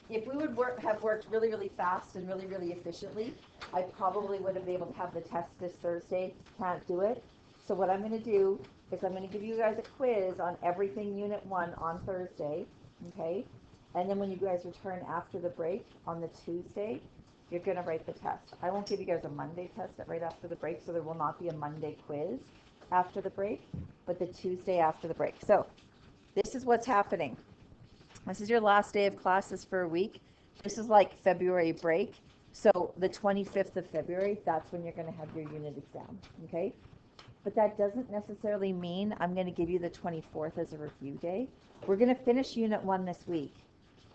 if we would have worked really, really fast and really, really efficiently, I probably would have been able to have the test this Thursday. Can't do it. So what I'm going to do is I'm going to give you guys a quiz on everything Unit 1 on Thursday, okay? And then when you guys return after the break on the Tuesday, you're going to write the test. I won't give you guys a Monday test right after the break, so there will not be a Monday quiz after the break, but the Tuesday after the break. So this is what's happening. This is your last day of classes for a week. This is like February break. So the 25th of February, that's when you're going to have your unit exam, okay? But that doesn't necessarily mean I'm going to give you the 24th as a review day. We're going to finish Unit 1 this week,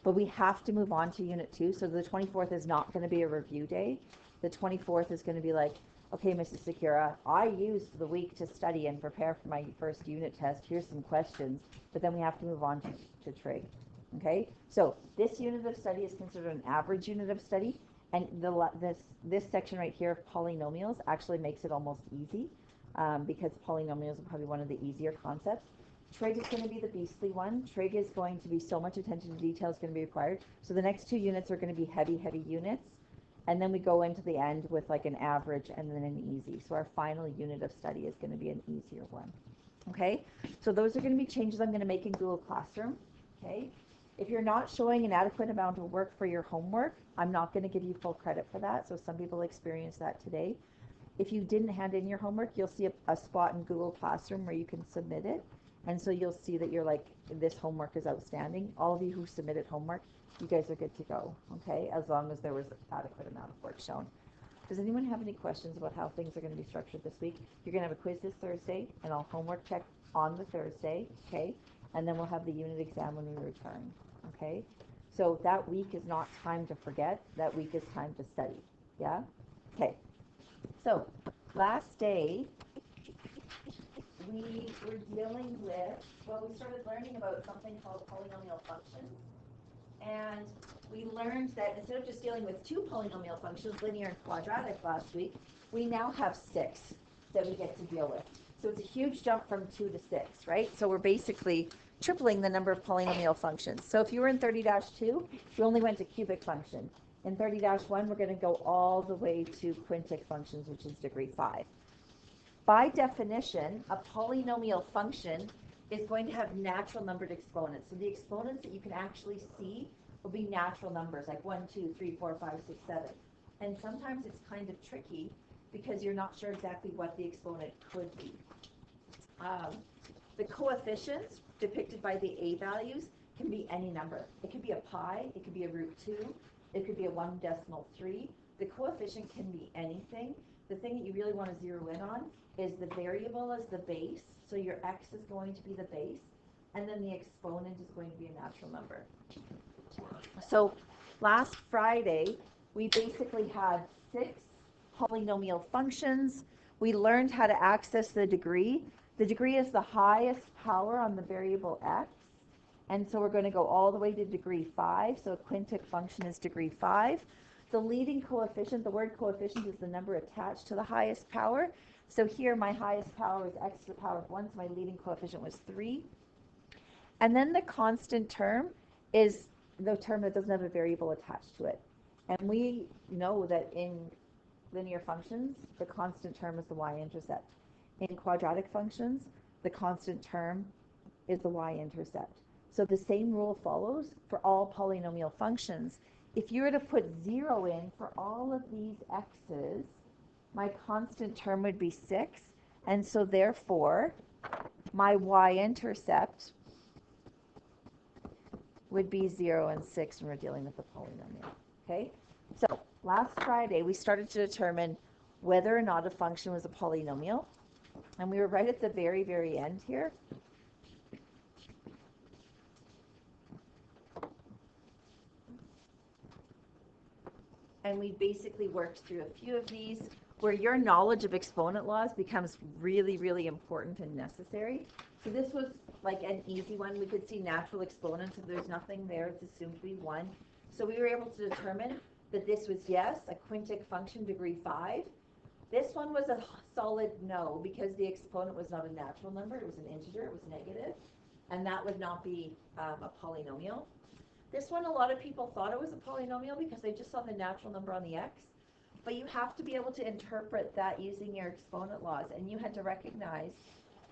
but we have to move on to Unit 2. So the 24th is not going to be a review day. The 24th is going to be like, okay, Mrs. Sakura, I used the week to study and prepare for my first unit test. Here's some questions. But then we have to move on to trig. Okay, so this unit of study is considered an average unit of study, and this section right here of polynomials actually makes it almost easy, because polynomials are probably one of the easier concepts. Trig is going to be the beastly one. Trig is going to be so much attention to detail is going to be required. So the next two units are going to be heavy, heavy units, and then we go into the end with like an average and then an easy. So our final unit of study is going to be an easier one. Okay, so those are going to be changes I'm going to make in Google Classroom. Okay. If you're not showing an adequate amount of work for your homework, I'm not going to give you full credit for that. So some people experience that today. If you didn't hand in your homework, you'll see a spot in Google Classroom where you can submit it. And so you'll see that you're like, this homework is outstanding. All of you who submitted homework, you guys are good to go, okay? As long as there was adequate amount of work shown. Does anyone have any questions about how things are going to be structured this week? You're going to have a quiz this Thursday, and I'll homework check on the Thursday, okay? And then we'll have the unit exam when we return. Okay, so that week is not time to forget. That week is time to study. Yeah? Okay. So last day, we were dealing with, well, we started learning about something called polynomial functions. And we learned that instead of just dealing with two polynomial functions, linear and quadratic last week, we now have 6 that we get to deal with. So it's a huge jump from 2 to 6, right? So we're basically tripling the number of polynomial functions. So if you were in 30-2, you only went to cubic function. In 30-1, we're going to go all the way to quintic functions, which is degree 5. By definition, a polynomial function is going to have natural numbered exponents. So the exponents that you can actually see will be natural numbers, like 1, 2, 3, 4, 5, 6, 7. And sometimes it's kind of tricky because you're not sure exactly what the exponent could be. The coefficients depicted by the a values can be any number. It could be a pi, it could be a root 2, it could be a 1.3. The coefficient can be anything. The thing that you really want to zero in on is the variable as the base. So your x is going to be the base, and then the exponent is going to be a natural number. So last Friday, we basically had 6 polynomial functions. We learned how to access the degree. The degree is the highest power on the variable x. And so we're going to go all the way to degree 5. So a quintic function is degree 5. The leading coefficient, the word coefficient is the number attached to the highest power. So here my highest power is x to the power of 1, so my leading coefficient was 3. And then the constant term is the term that doesn't have a variable attached to it. And we know that in linear functions, the constant term is the y-intercept. In quadratic functions, the constant term is the y-intercept. So the same rule follows for all polynomial functions. If you were to put 0 in for all of these x's, my constant term would be 6. And so therefore, my y-intercept would be 0 and 6 when we're dealing with the polynomial. Okay? So last Friday, we started to determine whether or not a function was a polynomial. And we were right at the very, very end here. And we basically worked through a few of these where your knowledge of exponent laws becomes really, really important and necessary. So this was like an easy one. We could see natural exponents. If there's nothing there, it's assumed to be 1. So we were able to determine that this was, yes, a quintic function, degree 5. This one was a solid no, because the exponent was not a natural number. It was an integer. It was negative. And that would not be a polynomial. This one, a lot of people thought it was a polynomial because they just saw the natural number on the x. But you have to be able to interpret that using your exponent laws. And you had to recognize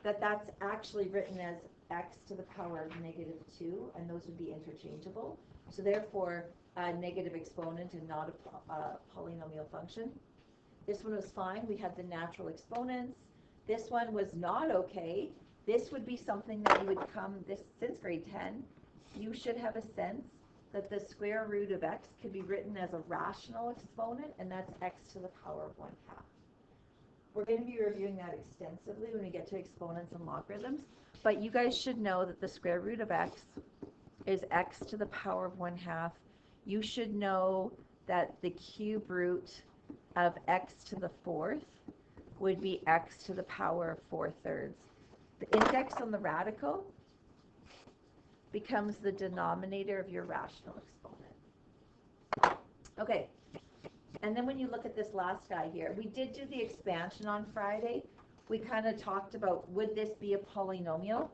that that's actually written as x to the power of -2, and those would be interchangeable. So therefore, a negative exponent and not a polynomial function. This one was fine. We had the natural exponents. This one was not okay. This would be something that you would come, since grade 10, you should have a sense that the square root of x could be written as a rational exponent, and that's x to the power of 1/2. We're going to be reviewing that extensively when we get to exponents and logarithms, but you guys should know that the square root of x is x to the power of 1/2. You should know that the cube root of x to the 4th would be x to the power of 4/3. The index on the radical becomes the denominator of your rational exponent. Okay, and then when you look at this last guy here, we did do the expansion on Friday. We kind of talked about, would this be a polynomial?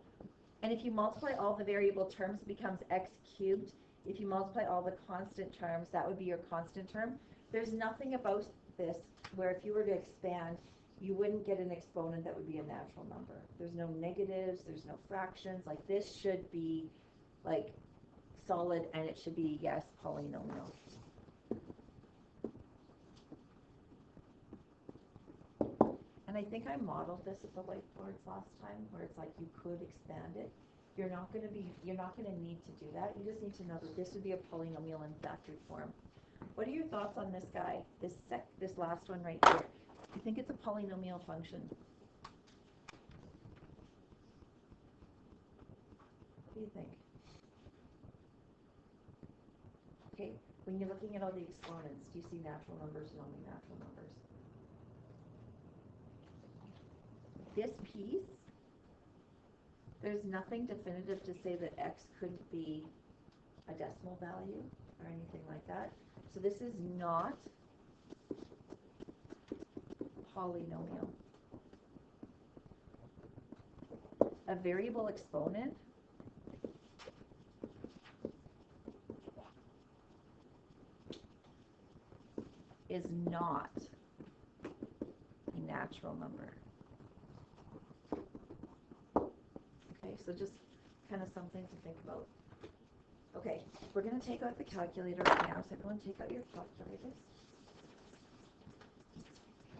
And if you multiply all the variable terms, it becomes x cubed. If you multiply all the constant terms, that would be your constant term. There's nothing about this where if you were to expand, you wouldn't get an exponent that would be a natural number. There's no negatives, there's no fractions. Like, this should be like solid, and it should be, yes, polynomial. And I think I modeled this at the whiteboards last time, where it's like you could expand it. You're not going to need to do that. You just need to know that this would be a polynomial in factored form. What are your thoughts on this guy? This last one right here. You think it's a polynomial function? What do you think? Okay, when you're looking at all the exponents, do you see natural numbers and only natural numbers? This piece, there's nothing definitive to say that x couldn't be a decimal value or anything like that. So this is not polynomial. A variable exponent is not a natural number. Okay, so just kind of something to think about. Okay, we're going to take out the calculator right now, so everyone take out your calculators.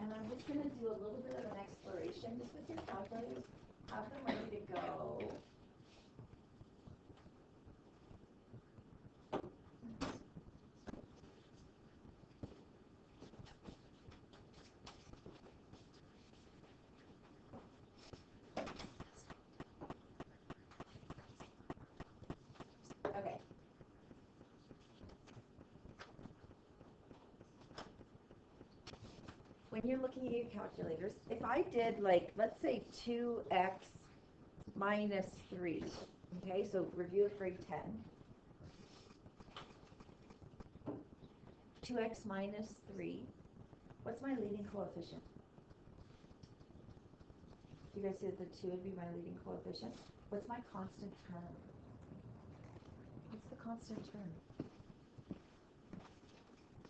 And I'm just going to do a little bit of an exploration just with your calculators. Have them ready to go. Okay. When you're looking at your calculators, if I did, like, let's say 2x minus 3, okay, so review of grade 10. 2x minus 3, what's my leading coefficient? Do you guys see that the 2 would be my leading coefficient? What's my constant term? What's the constant term?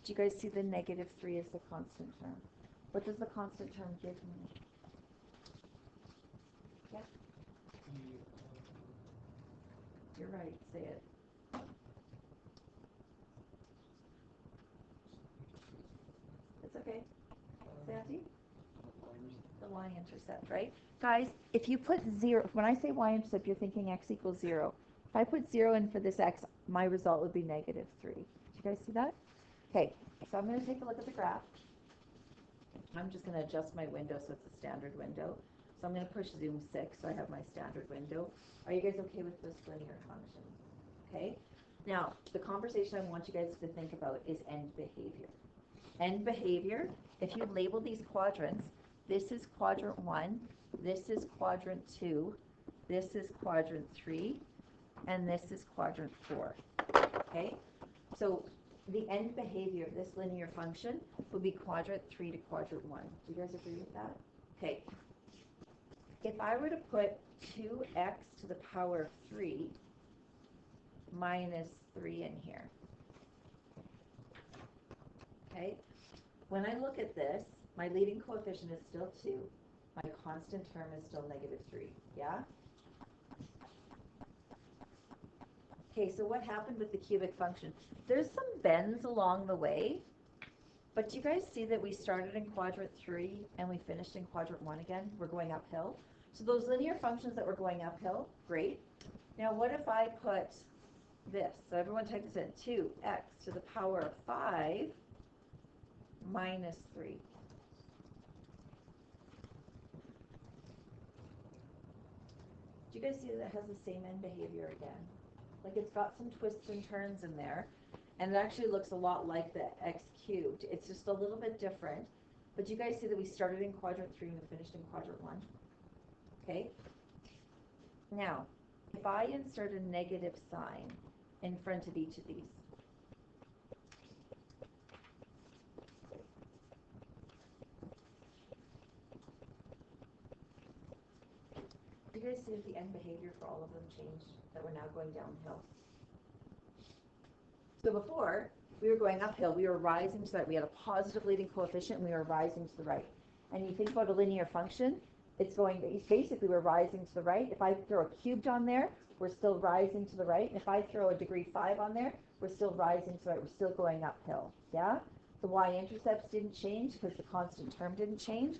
Do you guys see the -3 is the constant term? What does the constant term give me? Yeah? You're right, say it. It's okay. Sandy? The y-intercept, right? Guys, if you put 0, when I say y-intercept, you're thinking x equals 0. If I put 0 in for this x, my result would be -3. Do you guys see that? Okay, so I'm going to take a look at the graph. I'm just going to adjust my window so it's a standard window. So I'm going to push zoom 6 so I have my standard window. Are you guys okay with this linear function? Okay. Now, the conversation I want you guys to think about is end behavior. End behavior, if you label these quadrants, this is quadrant 1, this is quadrant 2, this is quadrant 3, and this is quadrant 4. Okay? So the end behavior of this linear function would be quadrant 3 to quadrant 1. Do you guys agree with that? Okay. If I were to put 2x to the power of 3 minus 3 in here. Okay? When I look at this, my leading coefficient is still 2. My constant term is still negative 3. Yeah? Okay, so what happened with the cubic function? There's some bends along the way, but do you guys see that we started in quadrant 3 and we finished in quadrant 1 again? We're going uphill. So those linear functions that were going uphill, great. Now what if I put this? So everyone type this in. 2x to the power of 5 minus 3. Do you guys see that it has the same end behavior again? Like it's got some twists and turns in there, and it actually looks a lot like the x cubed. It's just a little bit different. But you guys see that we started in quadrant 3 and we finished in quadrant 1? Okay? Now, if I insert a negative sign in front of each of these, do you guys see that the end behavior for all of them changed, that we're now going downhill? So before, we were going uphill, we were rising to the right. We had a positive leading coefficient, and we were rising to the right. And you think about a linear function, basically we're rising to the right. If I throw a cubed on there, we're still rising to the right. And if I throw a degree 5 on there, we're still rising to the right. We're still going uphill, yeah? The y-intercepts didn't change because the constant term didn't change.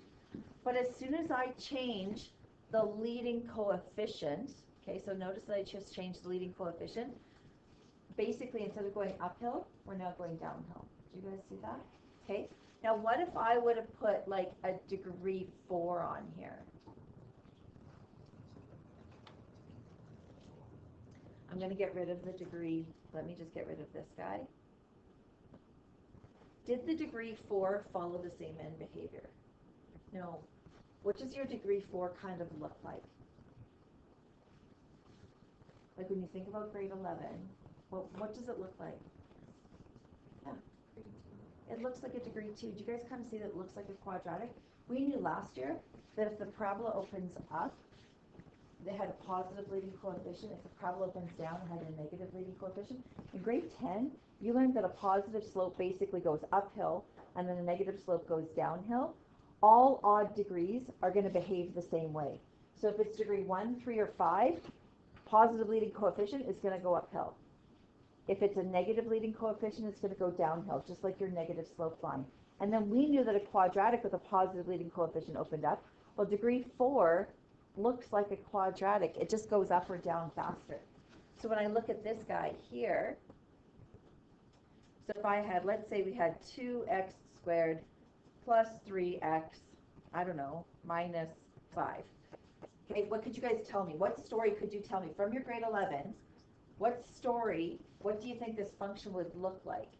But as soon as I change the leading coefficient, okay, so notice that I just changed the leading coefficient. Basically, instead of going uphill, we're now going downhill. Do you guys see that? Okay. Now, what if I would have put like a degree 4 on here? I'm going to get rid of the degree. Let me just get rid of this guy. Did the degree 4 follow the same end behavior? No. What does your degree 4 kind of look like? Like when you think about grade 11, what does it look like? Yeah. It looks like a degree 2. Do you guys kind of see that it looks like a quadratic? We knew last year that if the parabola opens up, they had a positive leading coefficient. If the parabola opens down, it had a negative leading coefficient. In grade 10, you learned that a positive slope basically goes uphill, and then a negative slope goes downhill. All odd degrees are going to behave the same way. So if it's degree 1, 3, or 5, positive leading coefficient is going to go uphill. If it's a negative leading coefficient, it's going to go downhill, just like your negative slope line. And then we knew that a quadratic with a positive leading coefficient opened up. Well, degree 4 looks like a quadratic. It just goes up or down faster. So when I look at this guy here, so if I had, let's say we had 2x squared plus 3x, I don't know, minus 5. Okay, what could you guys tell me? What story could you tell me from your grade 11? What do you think this function would look like?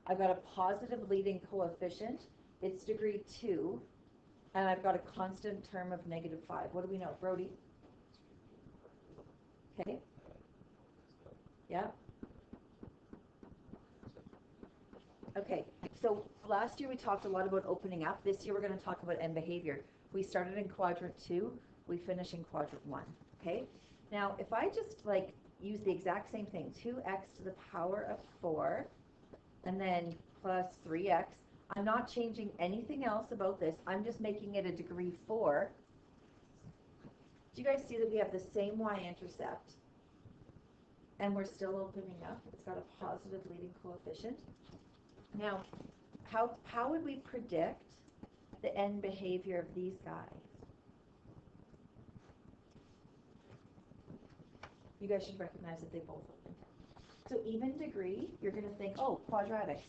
I've got a positive leading coefficient. It's degree 2. And I've got a constant term of negative 5. What do we know? Brody? Okay. Yeah. Okay. So last year we talked a lot about opening up. This year we're going to talk about end behavior. We started in quadrant 2. We finish in quadrant 1. Okay. Now, if I just like use the exact same thing, 2x to the power of 4, and then plus 3x, I'm not changing anything else about this. I'm just making it a degree 4. Do you guys see that we have the same y-intercept? And we're still opening up. It's got a positive leading coefficient. Now, how would we predict the end behavior of these guys? You guys should recognize that they both open. So even degree, you're going to think, oh, quadratics.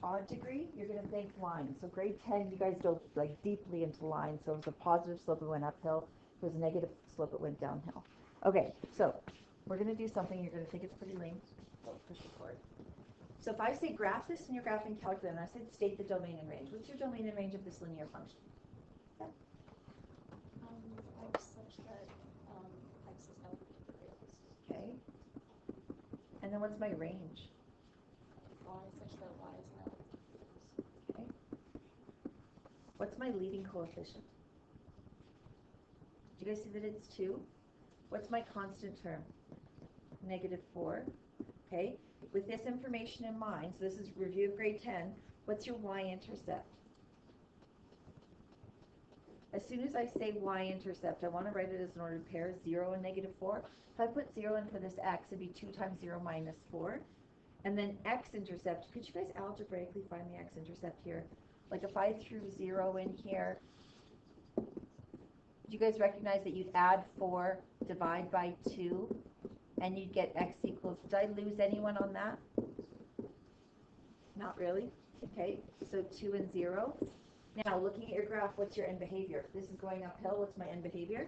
Odd degree, you're going to think lines. So grade 10, you guys go like deeply into lines. So if it was a positive slope, it went uphill. If it was a negative slope, it went downhill. Okay, so we're going to do something. You're going to think it's pretty lame. So push the cord. So if I say graph this in your graphing calculator, and I said state the domain and range, what's your domain and range of this linear function? X such that x is no degrees. Okay. And then what's my range? Y such that y is no degrees. Okay. What's my leading coefficient? Do you guys see that it's 2? What's my constant term? Negative 4. okay? With this information in mind, so this is review of grade 10, what's your y-intercept? As soon as I say y-intercept, I want to write it as an ordered pair, 0 and negative 4. If I put 0 in for this x, it'd be 2 times 0 minus 4. And then x-intercept, could you guys algebraically find the x-intercept here? Like if I threw 0 in here, do you guys recognize that you'd add 4, divide by 2, and you'd get x equals, did I lose anyone on that? Not really. Okay, so 2 and 0. Now, looking at your graph, what's your end behavior? This is going uphill. What's my end behavior?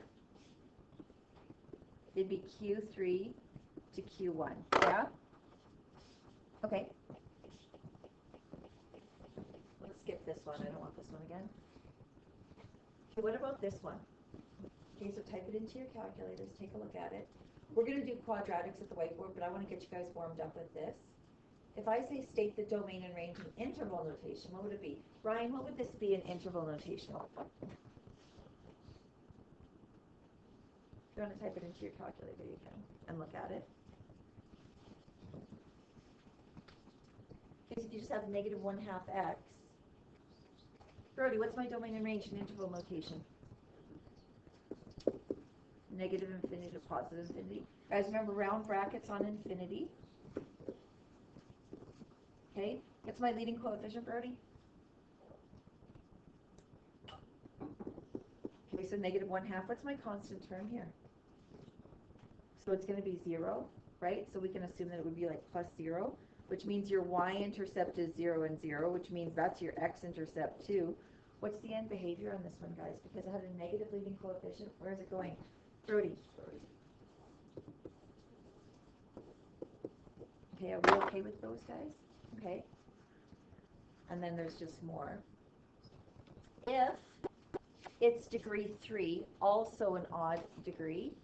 It'd be Q3 to Q1. Yeah? Okay. Let's skip this one. I don't want this one again. Okay, what about this one? Okay, so type it into your calculators. Take a look at it. We're going to do quadratics at the whiteboard, but I want to get you guys warmed up with this. If I say state the domain and range in interval notation, what would it be? Ryan, what would this be in interval notation? If you want to type it into your calculator, you can, and look at it. Okay, so if you just have negative 1/2 x. Brody, what's my domain and range in interval notation? Negative infinity to positive infinity. Guys, remember round brackets on infinity. Okay, what's my leading coefficient, Brody? Okay, so negative 1/2. What's my constant term here? So it's going to be 0, right? So we can assume that it would be like plus 0, which means your y-intercept is 0 and 0, which means that's your x-intercept too. What's the end behavior on this one, guys? Because it had a negative leading coefficient. Where is it going? Brody. Okay, are we okay with those guys? Okay. And then there's just more. If it's degree 3, also an odd degree,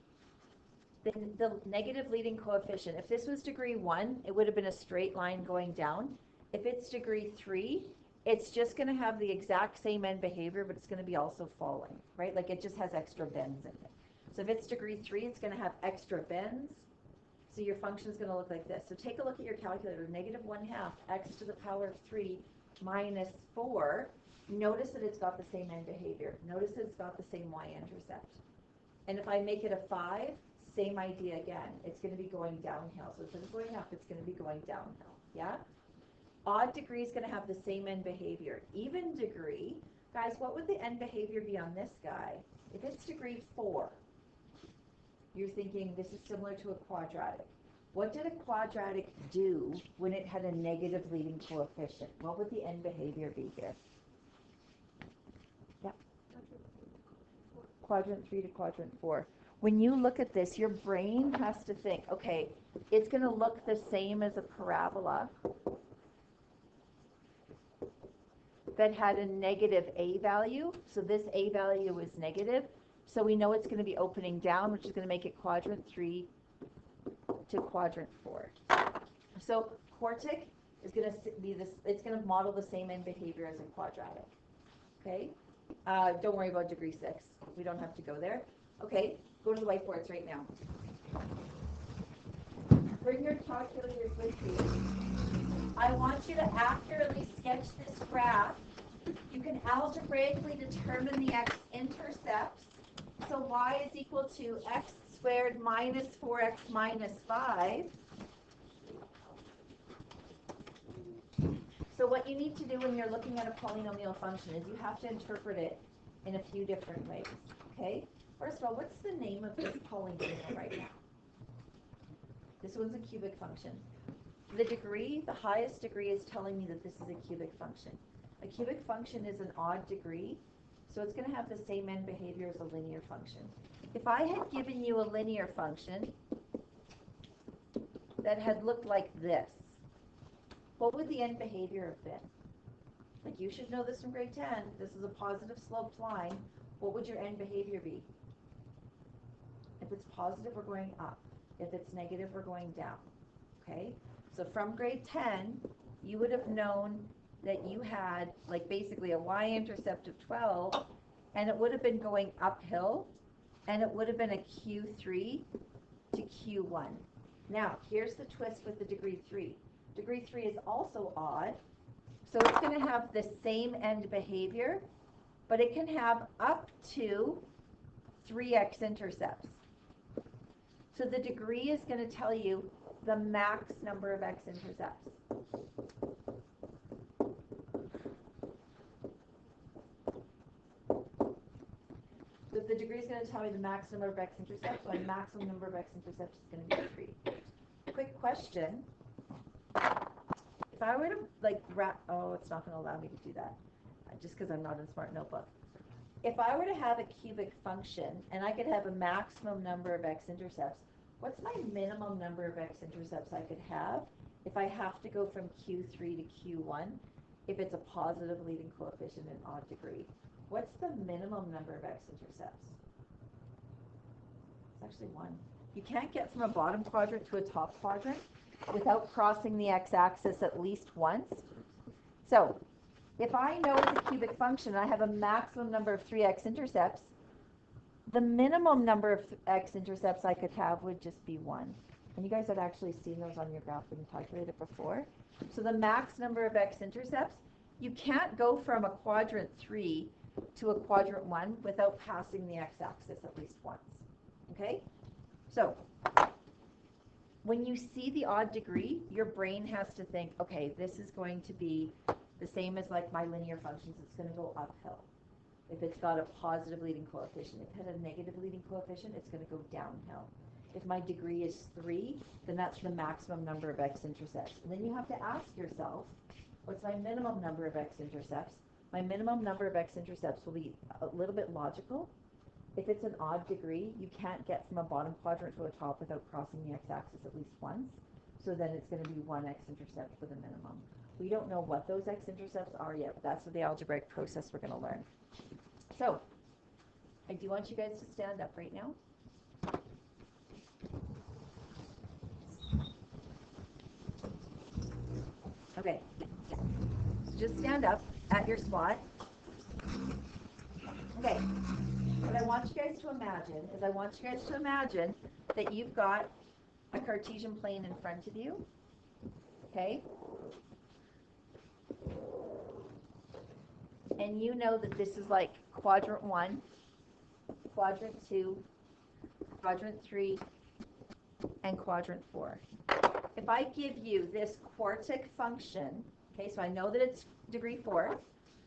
then the negative leading coefficient, if this was degree 1, it would have been a straight line going down. If it's degree 3, it's just going to have the exact same end behavior, but it's going to be also falling, right? Like it just has extra bends in it. So if it's degree 3, it's going to have extra bends. So your function is going to look like this. So take a look at your calculator. Negative 1/2 x to the power of 3 minus 4. Notice that it's got the same end behavior. Notice that it's got the same y-intercept. And if I make it a 5, same idea again. It's going to be going downhill. So instead of going up, it's going to be going downhill. Yeah? Odd degree is going to have the same end behavior. Even degree, guys, what would the end behavior be on this guy? If it's degree 4, you're thinking this is similar to a quadratic. What did a quadratic do when it had a negative leading coefficient? What would the end behavior be here? Yeah. Quadrant 3 to quadrant 4. When you look at this, your brain has to think, okay, it's going to look the same as a parabola that had a negative a value. So this a value is negative. So we know it's going to be opening down, which is going to make it quadrant 3 to quadrant 4. So quartic is going to be this, it's going to model the same end behavior as a quadratic. Okay? Don't worry about degree 6. We don't have to go there. Okay, go to the whiteboards right now. Bring your calculators with you. I want you to accurately sketch this graph. You can algebraically determine the x-intercepts. So y is equal to x squared minus 4x minus 5. So what you need to do when you're looking at a polynomial function is you have to interpret it in a few different ways. Okay? First of all, what's the name of this polynomial right now? This one's a cubic function. The degree, the highest degree, is telling me that this is a cubic function. A cubic function is an odd degree, so it's going to have the same end behavior as a linear function. If I had given you a linear function that had looked like this, what would the end behavior have been? Like, you should know this from grade 10. This is a positive sloped line. What would your end behavior be? If it's positive, we're going up. If it's negative, we're going down. Okay? So from grade 10, you would have known that you had, like, basically a y-intercept of 12, and it would have been going uphill, and it would have been a Q3 to Q1. Now, here's the twist with the degree 3. Degree 3 is also odd, so it's going to have the same end behavior, but it can have up to 3 x-intercepts. So the degree is going to tell you the max number of x-intercepts. So if the degree is going to tell me the max number of x-intercepts, my maximum number of x-intercepts is going to be 3. Quick question. If I were to it's not going to allow me to do that, just because I'm not in Smart Notebook. If I were to have a cubic function and I could have a maximum number of x-intercepts, what's my minimum number of x-intercepts I could have if I have to go from Q3 to Q1 if it's a positive leading coefficient in odd degree? What's the minimum number of x-intercepts? It's actually 1. You can't get from a bottom quadrant to a top quadrant without crossing the x-axis at least once. So if I know it's a cubic function, I have a maximum number of 3 x-intercepts, the minimum number of x-intercepts I could have would just be 1. And you guys had actually seen those on your graphing calculator before. So the max number of x-intercepts, you can't go from a quadrant 3 to a quadrant 1 without passing the x-axis at least once. Okay? So when you see the odd degree, your brain has to think, okay, this is going to be the same as like my linear functions. It's going to go uphill. If it's got a positive leading coefficient. If it had a negative leading coefficient, it's going to go downhill. If my degree is 3, then that's the maximum number of x-intercepts. And then you have to ask yourself, what's my minimum number of x-intercepts? My minimum number of x-intercepts will be a little bit logical. If it's an odd degree, you can't get from a bottom quadrant to a top without crossing the x-axis at least once. So then it's going to be 1 x-intercept for the minimum. We don't know what those x-intercepts are yet, but that's the algebraic process we're going to learn. So, I do want you guys to stand up right now. Okay, so just stand up at your spot. Okay, what I want you guys to imagine is that you've got a Cartesian plane in front of you, okay? And you know that this is like quadrant 1, quadrant 2, quadrant 3, and quadrant 4. If I give you this quartic function, okay, so I know that it's degree 4,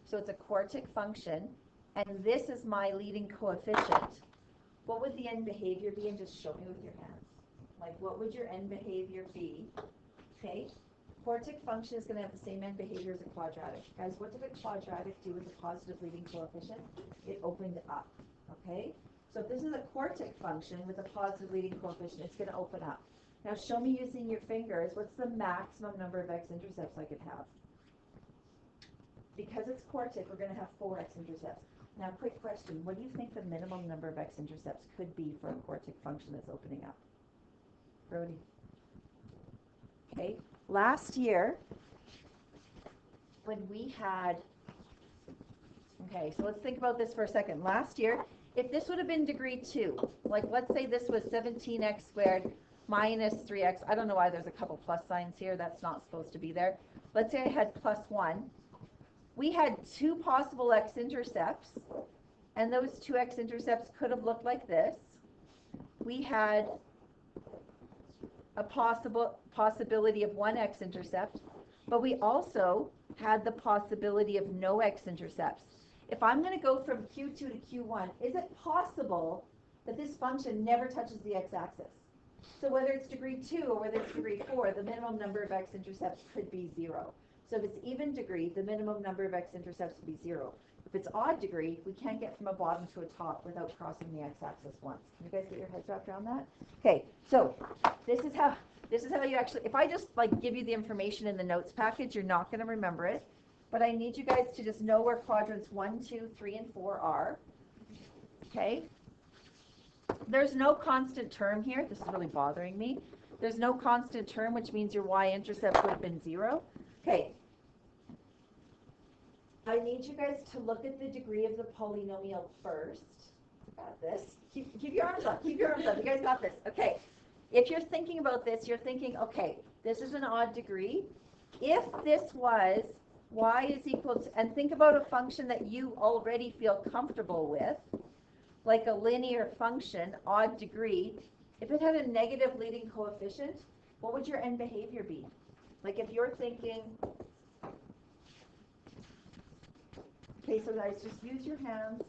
so it's a quartic function, and this is my leading coefficient, what would the end behavior be? And just show me with your hands. Like, what would your end behavior be? Okay, quartic function is going to have the same end behavior as a quadratic. Guys, what did a quadratic do with a positive leading coefficient? It opened up, okay? So if this is a quartic function with a positive leading coefficient, it's going to open up. Now show me using your fingers, what's the maximum number of x-intercepts I could have? Because it's quartic, we're going to have 4 x-intercepts. Now, quick question, what do you think the minimum number of x-intercepts could be for a quartic function that's opening up? Brody. Okay, last year, when we had, okay, so let's think about this for a second. Last year, if this would have been degree 2, like let's say this was 17x squared minus 3x, I don't know why there's a couple plus signs here, that's not supposed to be there. Let's say I had plus 1. We had 2 possible x-intercepts, and those 2 x-intercepts could have looked like this. We had a possibility of 1 x-intercept, but we also had the possibility of no x-intercepts. If I'm going to go from Q2 to Q1, is it possible that this function never touches the x-axis? So whether it's degree 2 or whether it's degree 4, the minimum number of x-intercepts could be 0. So if it's even degree, the minimum number of x-intercepts would be 0. If it's odd degree, we can't get from a bottom to a top without crossing the x-axis once. Can you guys get your heads wrapped around that? Okay, so this is how you actually, if I just like give you the information in the notes package, you're not going to remember it. But I need you guys to just know where quadrants 1, 2, 3, and 4 are. Okay? There's no constant term here. This is really bothering me. There's no constant term, which means your y-intercept would have been 0. Okay. I need you guys to look at the degree of the polynomial first. Got this. Keep your arms up. Keep your arms up. You guys got this. Okay. if you're thinking about this, you're thinking, okay, this is an odd degree. If this was y is equal to, and think about a function that you already feel comfortable with, like a linear function, odd degree, if it had a negative leading coefficient, what would your end behavior be? Like if you're thinking, okay, so guys, just use your hands.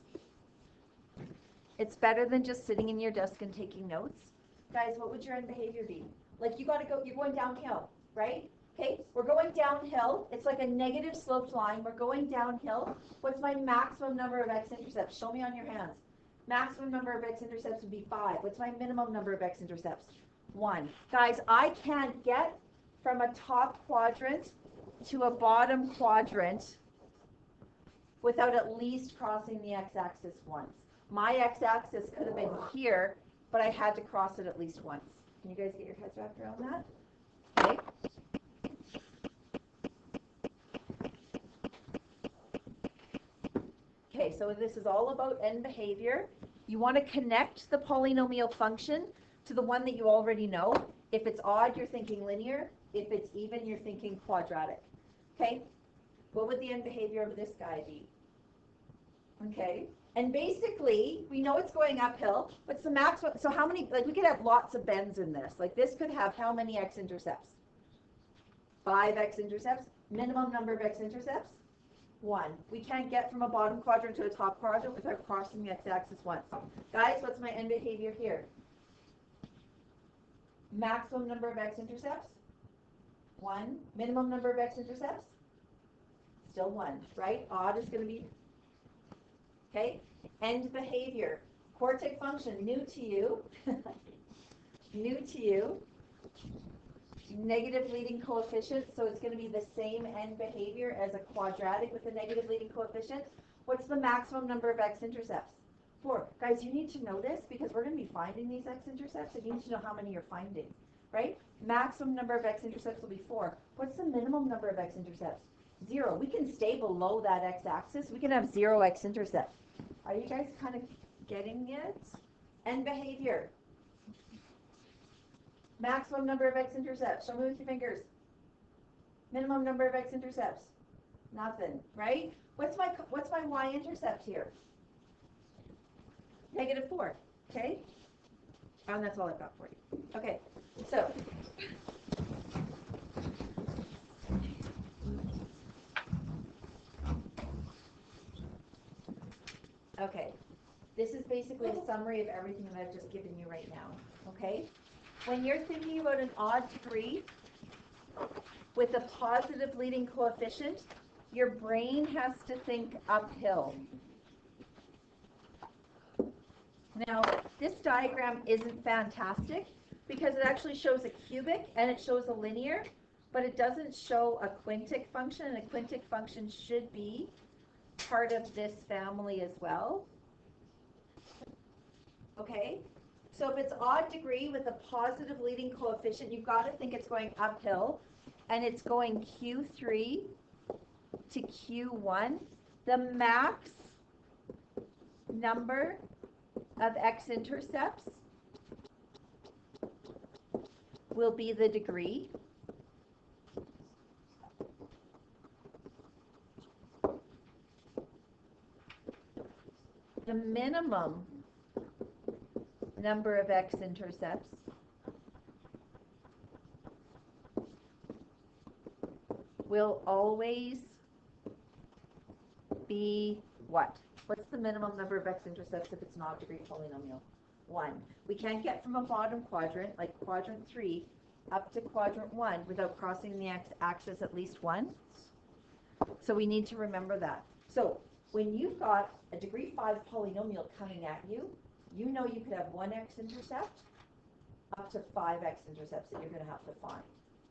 It's better than just sitting in your desk and taking notes. Guys, what would your end behavior be? Like you gotta go, you're going downhill, right? Okay, we're going downhill. It's like a negative sloped line. We're going downhill. What's my maximum number of x-intercepts? Show me on your hands. Maximum number of x-intercepts would be 5. What's my minimum number of x-intercepts? 1. Guys, I can't get from a top quadrant to a bottom quadrant without at least crossing the x-axis once. My x-axis could have been here, but I had to cross it at least once. Can you guys get your heads wrapped around that? Okay. Okay, so this is all about end behavior. You want to connect the polynomial function to the one that you already know. If it's odd, you're thinking linear. If it's even, you're thinking quadratic. Okay? What would the end behavior of this guy be? Okay. And basically, we know it's going uphill. What's the maximum? So how many, like we could have lots of bends in this. Like this could have how many x-intercepts? 5 x-intercepts. Minimum number of x-intercepts? 1. We can't get from a bottom quadrant to a top quadrant without crossing the x-axis once. Guys, what's my end behavior here? Maximum number of x-intercepts? 1. Minimum number of x-intercepts? Still 1, right? Odd is going to be, okay? End behavior. Quartic function, new to you. New to you. Negative leading coefficient, so it's going to be the same end behavior as a quadratic with a negative leading coefficient. What's the maximum number of x-intercepts? 4. Guys, you need to know this because we're going to be finding these x-intercepts, and you need to know how many you're finding, right? Maximum number of x-intercepts will be 4. What's the minimum number of x-intercepts? 0. We can stay below that x-axis. We can have 0 x-intercepts. Are you guys kind of getting it? End behavior. Maximum number of x-intercepts. Show me with your fingers. Minimum number of x-intercepts. Nothing, right? What's my y-intercept here? -4. Okay? And that's all I've got for you. Okay. So okay. This is basically a summary of everything that I've just given you right now. Okay? When you're thinking about an odd degree with a positive leading coefficient, your brain has to think uphill. Now, this diagram isn't fantastic because it actually shows a cubic and it shows a linear, but it doesn't show a quintic function, and a quintic function should be part of this family as well. Okay? So if it's odd degree with a positive leading coefficient, you've got to think it's going uphill, and it's going Q3 to Q1. The max number of x-intercepts will be the degree. The minimum number of x-intercepts will always be what? What's the minimum number of x-intercepts if it's an odd degree polynomial? 1. We can't get from a bottom quadrant, like quadrant 3, up to quadrant 1 without crossing the x-axis at least once. So we need to remember that. So when you've got a degree 5 polynomial coming at you, you know you could have 1 x-intercept up to 5 x-intercepts that you're going to have to find.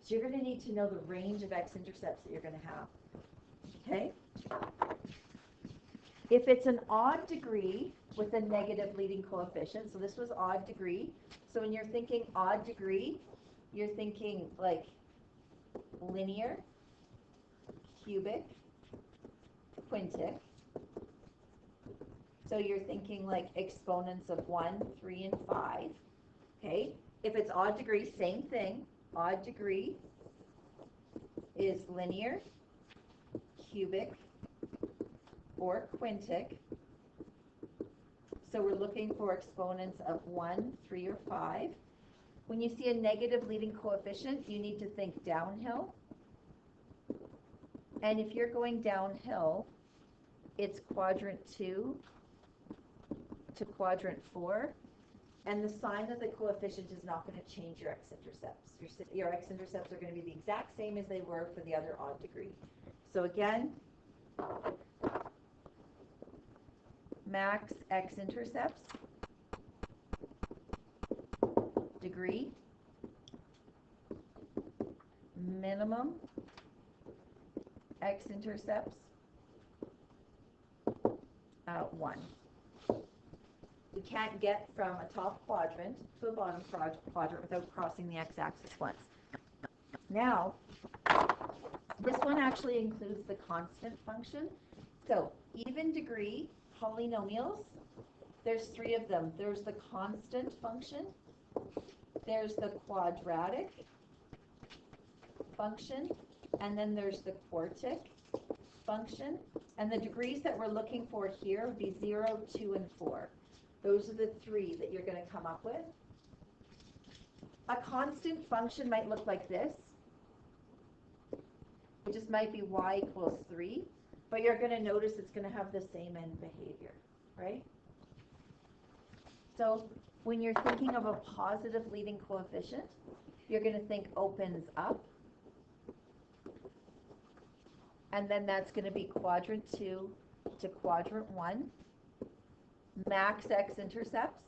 So you're going to need to know the range of x-intercepts that you're going to have. Okay? If it's an odd degree with a negative leading coefficient, so this was odd degree. So when you're thinking odd degree, you're thinking like linear, cubic, quintic. So you're thinking like exponents of 1, 3, and 5. Okay? If it's odd degree, same thing. Odd degree is linear, cubic, or quintic. So we're looking for exponents of 1, 3, or 5. When you see a negative leading coefficient, you need to think downhill. And if you're going downhill, it's quadrant 2 to quadrant 4. And the sign of the coefficient is not going to change your x-intercepts. Your x-intercepts are going to be the exact same as they were for the other odd degree. So again, max x-intercepts, degree, minimum x-intercepts, 1. We can't get from a top quadrant to a bottom quadrant without crossing the x-axis once. Now, this one actually includes the constant function. So, even degree polynomials, there's 3 of them. There's the constant function, there's the quadratic function, and then there's the quartic function. And the degrees that we're looking for here would be 0, 2, and 4. Those are the 3 that you're going to come up with. A constant function might look like this. It just might be y equals 3, but you're going to notice it's going to have the same end behavior, right? So when you're thinking of a positive leading coefficient, you're going to think opens up. And then that's going to be quadrant 2 to quadrant 1. Max x-intercepts.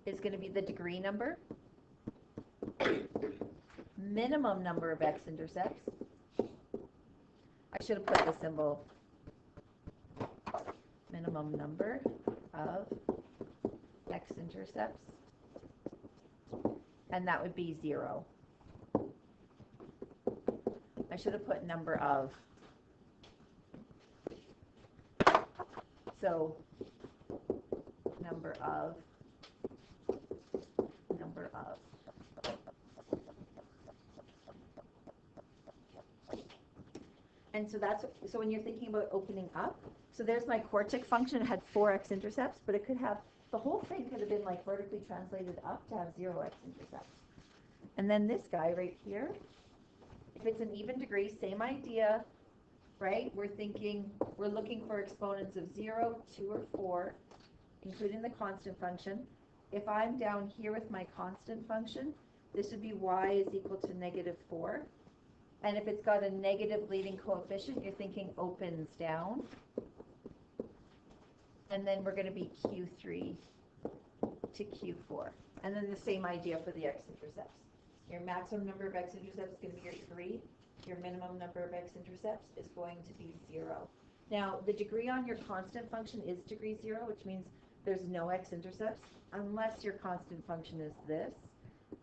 Is going to be the degree number. Minimum number of x-intercepts. I should have put the symbol. Minimum number of x-intercepts. And that would be 0. I should have put number of. So, number of. And so that's, so when you're thinking about opening up, so there's my quartic function. It had 4 x-intercepts, but it could have, the whole thing could have been like vertically translated up to have 0 x-intercepts. And then this guy right here, if it's an even degree, same idea, right? We're looking for exponents of 0, 2, or 4, including the constant function. If I'm down here with my constant function, this would be y is equal to negative 4. And if it's got a negative leading coefficient, you're thinking opens down. And then we're going to be Q3 to Q4. And then the same idea for the x-intercepts. Your maximum number of x-intercepts is going to be your degree. Your minimum number of x-intercepts is going to be 0. Now, the degree on your constant function is degree 0, which means there's no x-intercepts, unless your constant function is this,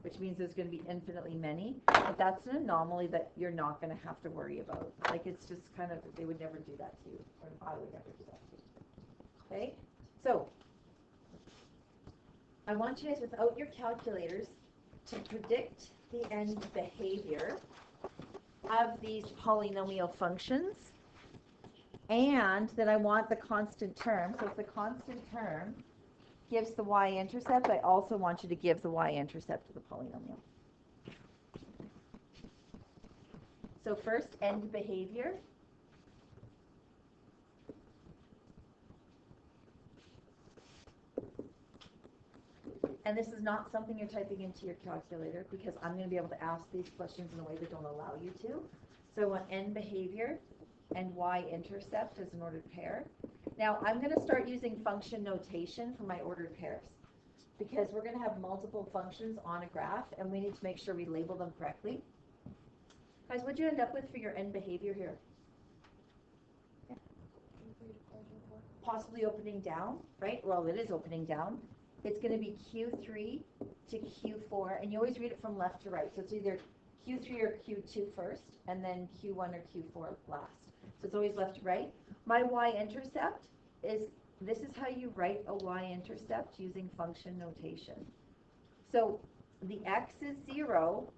which means there's going to be infinitely many. But that's an anomaly that you're not going to have to worry about. Like, it's just kind of, they would never do that to you, or I would never do that to you. Okay? So, I want you guys, without your calculators, to predict the end behavior of these polynomial functions, and then I want the constant term. So if the constant term gives the y-intercept, I also want you to give the y-intercept to the polynomial. So first, end behavior. And this is not something you're typing into your calculator, because I'm going to be able to ask these questions in a way that don't allow you to. So I want end behavior and y-intercept as an ordered pair. Now I'm going to start using function notation for my ordered pairs, because we're going to have multiple functions on a graph, and we need to make sure we label them correctly. Guys, what'd you end up with for your end behavior here? Yeah. Possibly opening down, right? Well, it is opening down. It's going to be Q3 to Q4, and you always read it from left to right. So it's either Q3 or Q2 first, and then Q1 or Q4 last. So it's always left to right. My y-intercept is this is how you write a y-intercept using function notation. So the x is 0,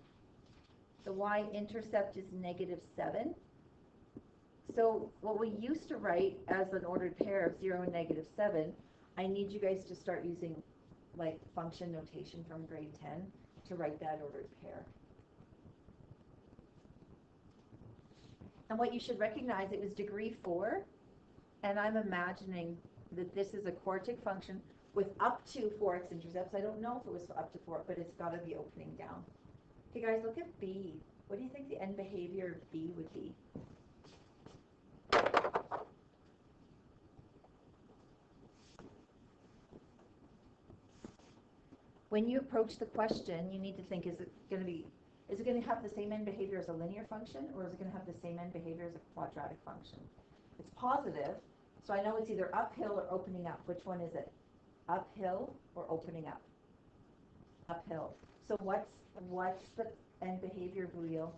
the y-intercept is -7. So what we used to write as an ordered pair of 0 and -7, I need you guys to start using like function notation from grade 10 to write that ordered pair. And what you should recognize, it was degree 4, and I'm imagining that this is a quartic function with up to 4x intercepts. I don't know if it was up to 4, but it's got to be opening down. Okay guys, look at B. What do you think the end behavior of B would be? When you approach the question, you need to think, is it going to have the same end behavior as a linear function, or is it going to have the same end behavior as a quadratic function? It's positive, so I know it's either uphill or opening up. Which one is it? Uphill or opening up? Uphill. So what's the end behavior of wheel?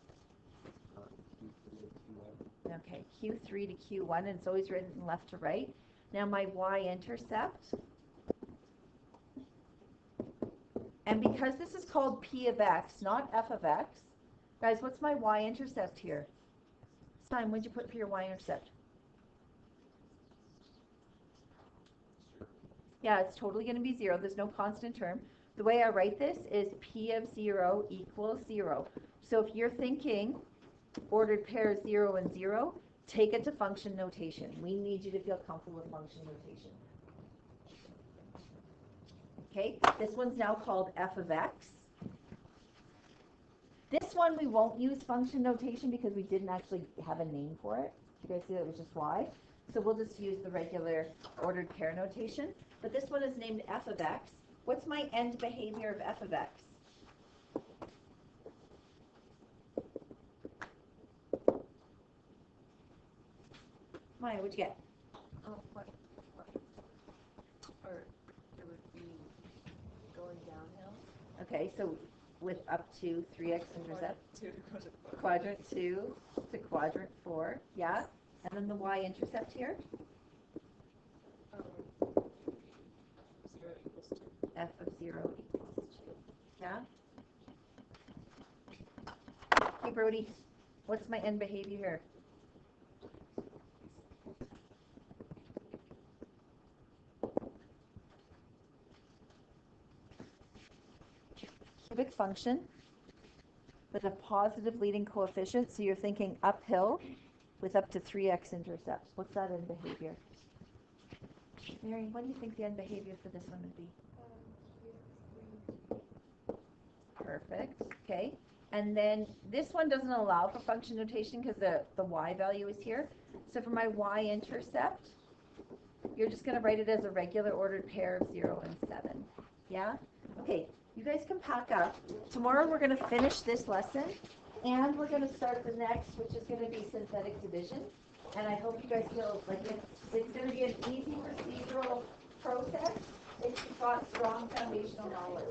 Okay, Q3 to Q1, and it's always written from left to right. Now my y-intercept, and because this is called P of x, not F of x, guys, what's my y-intercept here? Simon, what'd you put for your y-intercept? Yeah, it's totally going to be 0. There's no constant term. The way I write this is P of 0 equals 0. So if you're thinking ordered pair 0 and 0, take it to function notation. We need you to feel comfortable with function notation. Okay, this one's now called F of x. This one we won't use function notation because we didn't actually have a name for it. You guys see that was just y. So we'll just use the regular ordered pair notation. But this one is named F of x. What's my end behavior of F of x? Maya, what'd you get? What? Or it would be going downhill. Okay, so with up to 3x intercept. Quadrant 2 to quadrant 4, yeah. And then the y-intercept here? 0 equals 2. F of 0 equals 2, yeah. Okay, Brody, what's my end behavior here? Cubic function with a positive leading coefficient, so you're thinking uphill with up to 3x intercepts. What's that end behavior? Mary, what do you think the end behavior for this one would be? Perfect, okay. And then this one doesn't allow for function notation because the y value is here. So for my y-intercept, you're just going to write it as a regular ordered pair of 0 and 7. Yeah? Okay, you guys can pack up. Tomorrow we're going to finish this lesson, and we're going to start the next, which is going to be synthetic division. And I hope you guys feel like it's going to be an easy procedural process if you've got strong foundational knowledge.